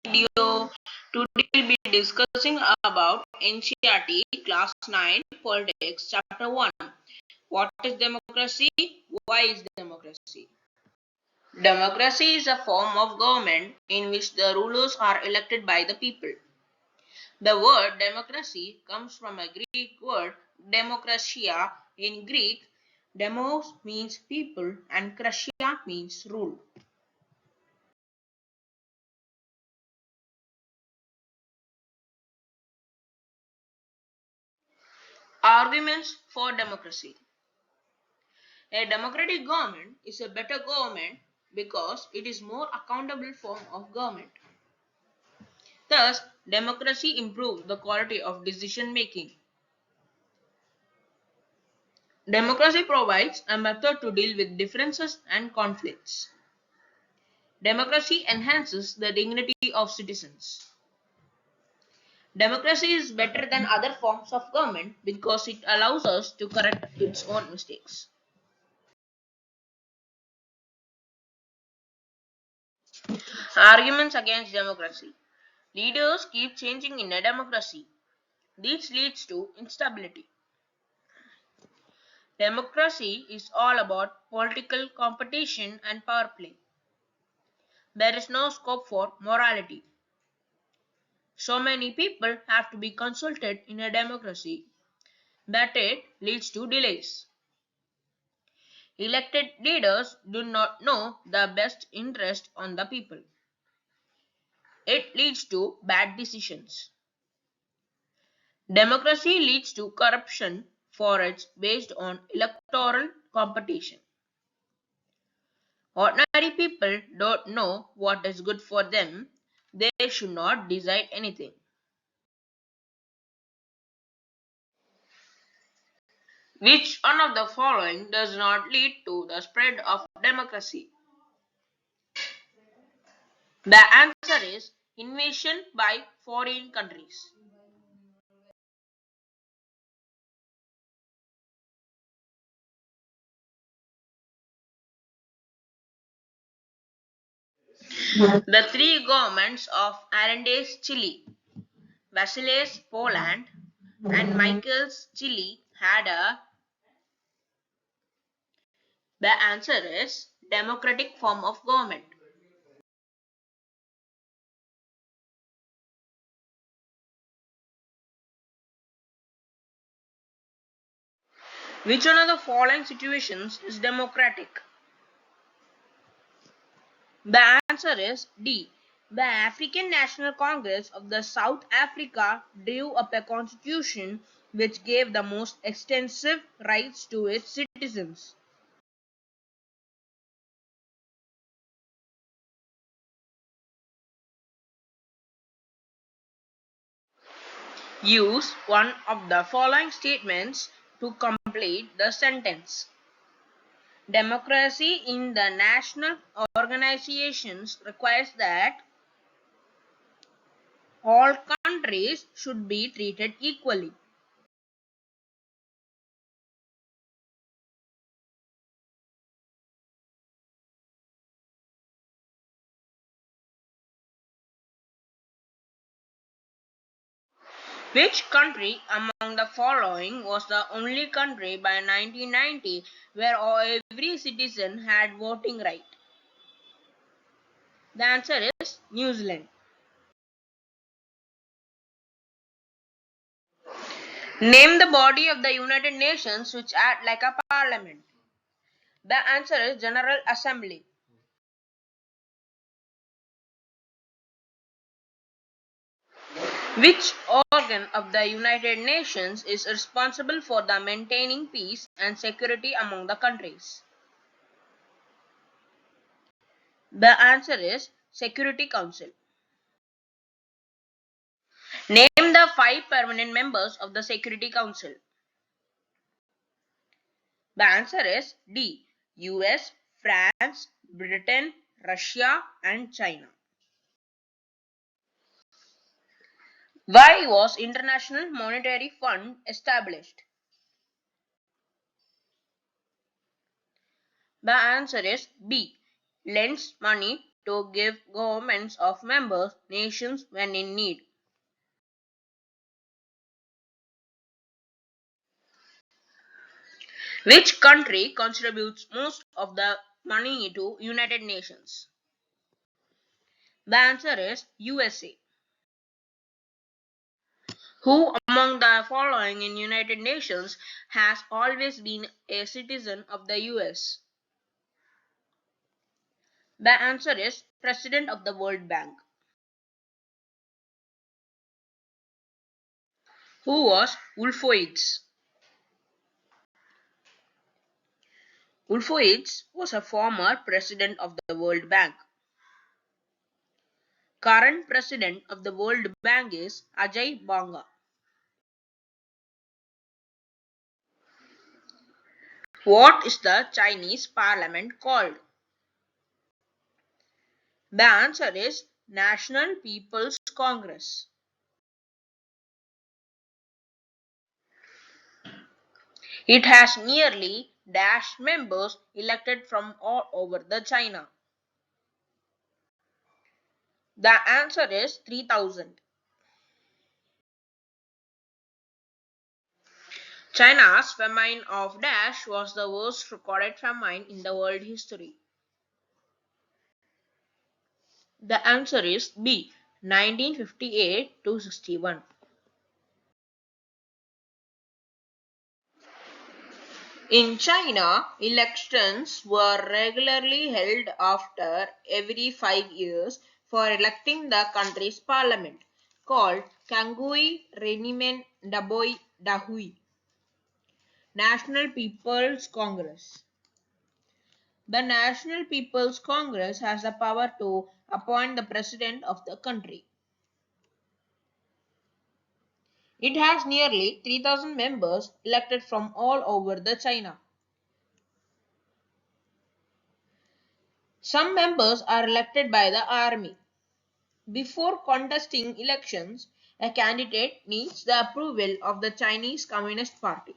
video. Today we'll be discussing about NCERT Class 9 Politics Chapter 1. What is democracy? Why is democracy? Democracy is a form of government in which the rulers are elected by the people. The word democracy comes from a Greek word demokratia. In Greek, demos means people and kratia means rule. Arguments for democracy. A democratic government is a better government because it is more accountable form of government. Thus, democracy improves the quality of decision making. Democracy provides a method to deal with differences and conflicts. Democracy enhances the dignity of citizens. Democracy is better than other forms of government because it allows us to correct its own mistakes. Arguments against democracy. Leaders keep changing in a democracy. This leads to instability. Democracy is all about political competition and power play. There is no scope for morality. So many people have to be consulted in a democracy that it leads to delays. Elected leaders do not know the best interest on the people. It leads to bad decisions. Democracy leads to corruption for it's based on electoral competition. Ordinary people don't know what is good for them. They should not decide anything. Which one of the following does not lead to the spread of democracy? The answer is invasion by foreign countries. The three governments of Allende's Chile, Vasile's Poland, and Michael's Chile had a. The answer is democratic form of government. Which one of the following situations is democratic? The answer is D. The African National Congress of the South Africa drew up a constitution which gave the most extensive rights to its citizens. Use one of the following statements to complete the sentence. Democracy in the national organizations requires that all countries should be treated equally. Which country among the following was the only country by 1990 where every citizen had voting right? The answer is New Zealand. Name the body of the United Nations which act like a parliament. The answer is General Assembly. Which organ of the United Nations is responsible for the maintaining peace and security among the countries? The answer is Security Council. Name the 5 permanent members of the Security Council. The answer is D. US, France, Britain, Russia, and China. Why was International Monetary Fund established? The answer is B. Lends money to give governments of member nations when in need. Which country contributes most of the money to United Nations? The answer is USA. Who among the following in United Nations has always been a citizen of the US? The answer is President of the World Bank. Who was Wolfowitz? Wolfowitz was a former president of the World Bank. Current president of the World Bank is Ajay Banga. What is the Chinese parliament called? The answer is National People's Congress. It has nearly dash members elected from all over the China. The answer is 3000. China's famine of dash was the worst recorded famine in the world history. The answer is B, 1958 to 61. In China, elections were regularly held after every 5 years for electing the country's parliament, called Kangui Renimen Daboi Dahui, National People's Congress. The National People's Congress has the power to appoint the president of the country. It has nearly 3000 members elected from all over the China. Some members are elected by the army. Before contesting elections, a candidate needs the approval of the Chinese Communist Party.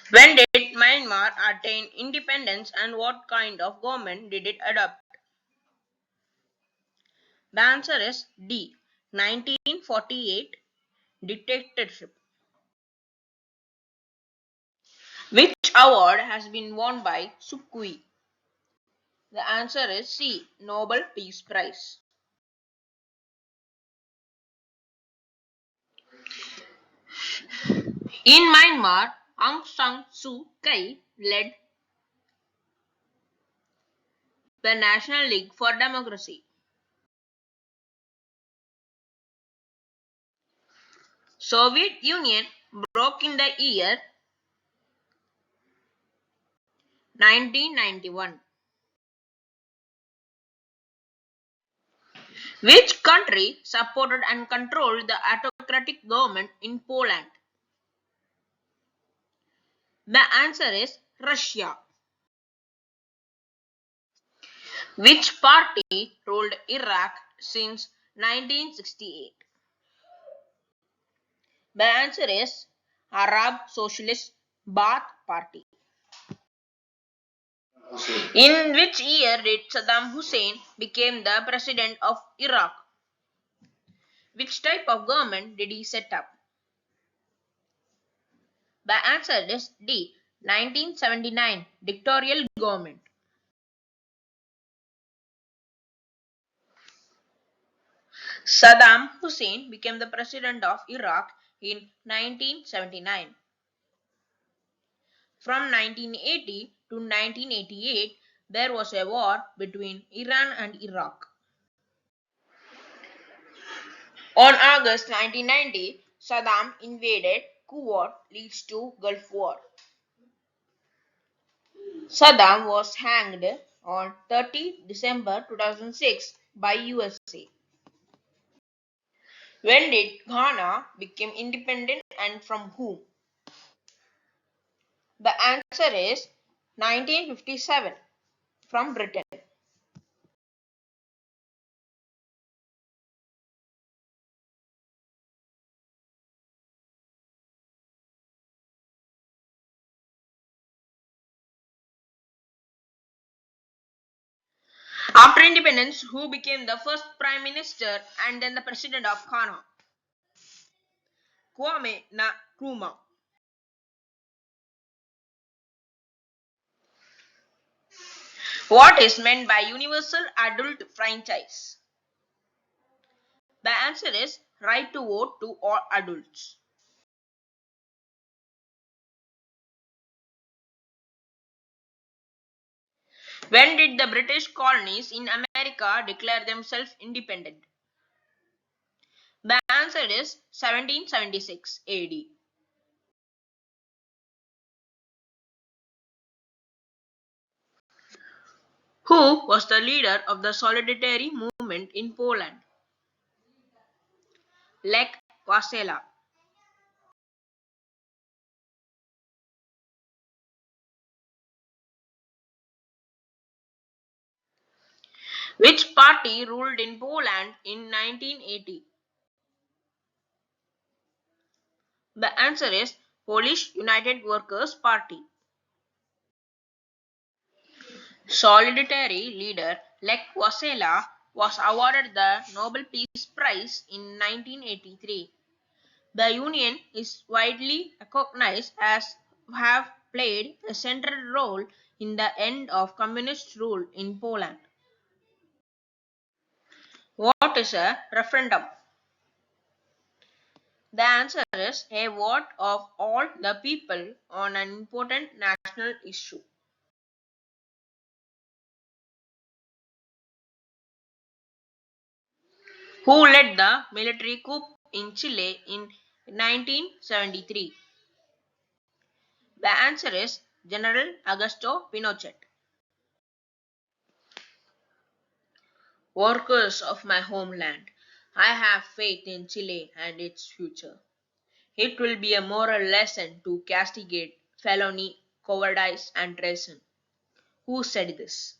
When did Myanmar attain independence and what kind of government did it adopt? The answer is D, 1948, dictatorship. Which award has been won by Sukui? The answer is C, Nobel Peace Prize. In Myanmar, Aung San Suu Kyi led the National League for Democracy. Soviet Union broke in the year 1991. Which country supported and controlled the autocratic government in Poland? The answer is Russia. Which party ruled Iraq since 1968? The answer is Arab Socialist Baath Party. In which year did Saddam Hussein become the president of Iraq? Which type of government did he set up? The answer is D, 1979, dictatorial government. Saddam Hussein became the president of Iraq in 1979. From 1980 to 1988, there was a war between Iran and Iraq. On August 1990, Saddam invaded Kuwait, leads to Gulf War. Saddam was hanged on 30 December 2006 by USA. When did Ghana become independent and from whom? The answer is 1957, from Britain. After independence, who became the first prime minister and then the president of Ghana? Kwame Nkrumah. What is meant by universal adult franchise? The answer is right to vote to all adults. When did the British colonies in America declare themselves independent? The answer is 1776 AD. Who was the leader of the Solidarity movement in Poland? Lech Walesa. Which party ruled in Poland in 1980? The answer is Polish United Workers' Party. Solidarity leader Lech Walesa was awarded the Nobel Peace Prize in 1983. The union is widely recognized as have played a central role in the end of communist rule in Poland. What is a referendum? The answer is a vote of all the people on an important national issue. Who led the military coup in Chile in 1973? The answer is General Augusto Pinochet. Workers of my homeland, I have faith in Chile and its future. It will be a moral lesson to castigate felony, cowardice, and treason. Who said this?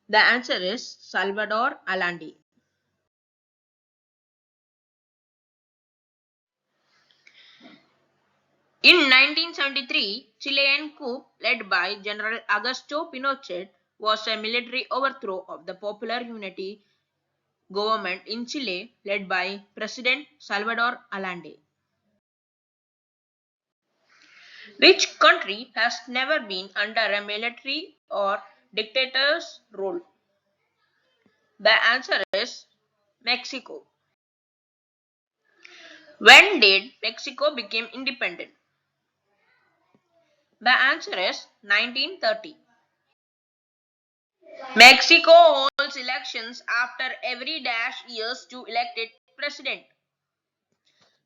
The answer is Salvador Allende. In 1973, Chilean coup led by General Augusto Pinochet was a military overthrow of the Popular Unity government in Chile led by President Salvador Allende. Which country has never been under a military or dictator's rule? The answer is Mexico. When did Mexico become independent? The answer is 1930. Mexico holds elections after every dash years to elect its president.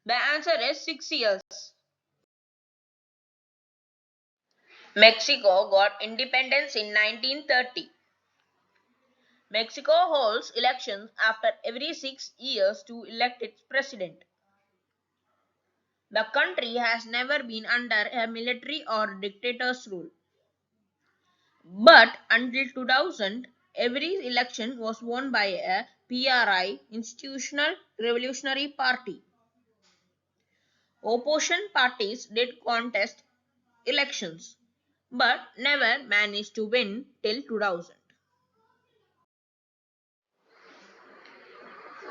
The answer is 6 years. Mexico got independence in 1930. Mexico holds elections after every 6 years to elect its president. The country has never been under a military or dictator's rule. But until 2000, every election was won by a PRI, Institutional Revolutionary Party. Opposition parties did contest elections, but never managed to win till 2000.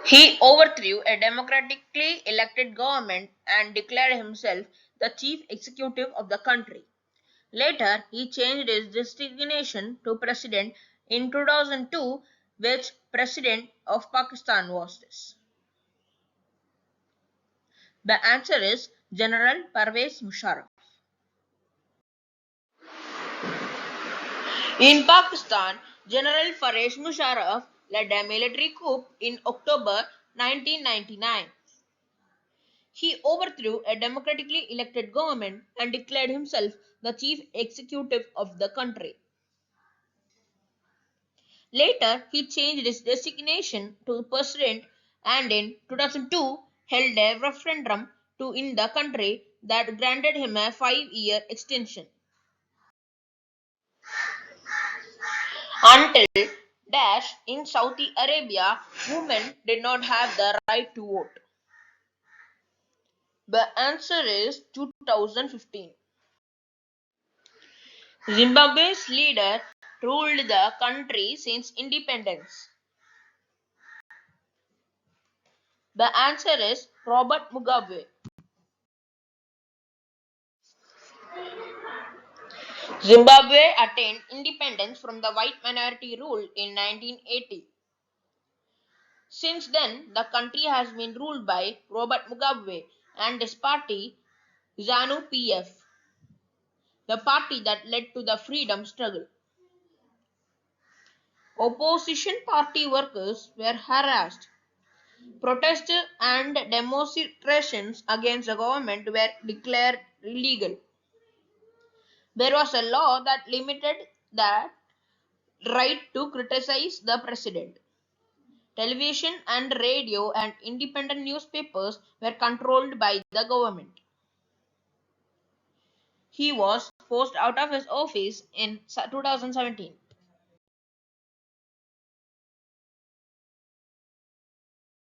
He overthrew a democratically elected government and declared himself the chief executive of the country. Later, he changed his designation to president in 2002, which president of Pakistan was this. The answer is General Parvez Musharraf. In Pakistan, General Parvez Musharraf led a military coup in October 1999. He overthrew a democratically elected government and declared himself the chief executive of the country. Later, he changed his designation to president and in 2002 held a referendum to in the country that granted him a 5-year extension. Until dash in Saudi Arabia, women did not have the right to vote. The answer is 2015. Zimbabwe's leader ruled the country since independence? The answer is Robert Mugabe. Zimbabwe attained independence from the white minority rule in 1980. Since then, the country has been ruled by Robert Mugabe and his party ZANU-PF, the party that led to the freedom struggle. Opposition party workers were harassed. Protests and demonstrations against the government were declared illegal. There was a law that limited the right to criticize the president. Television and radio and independent newspapers were controlled by the government. He was forced out of his office in 2017.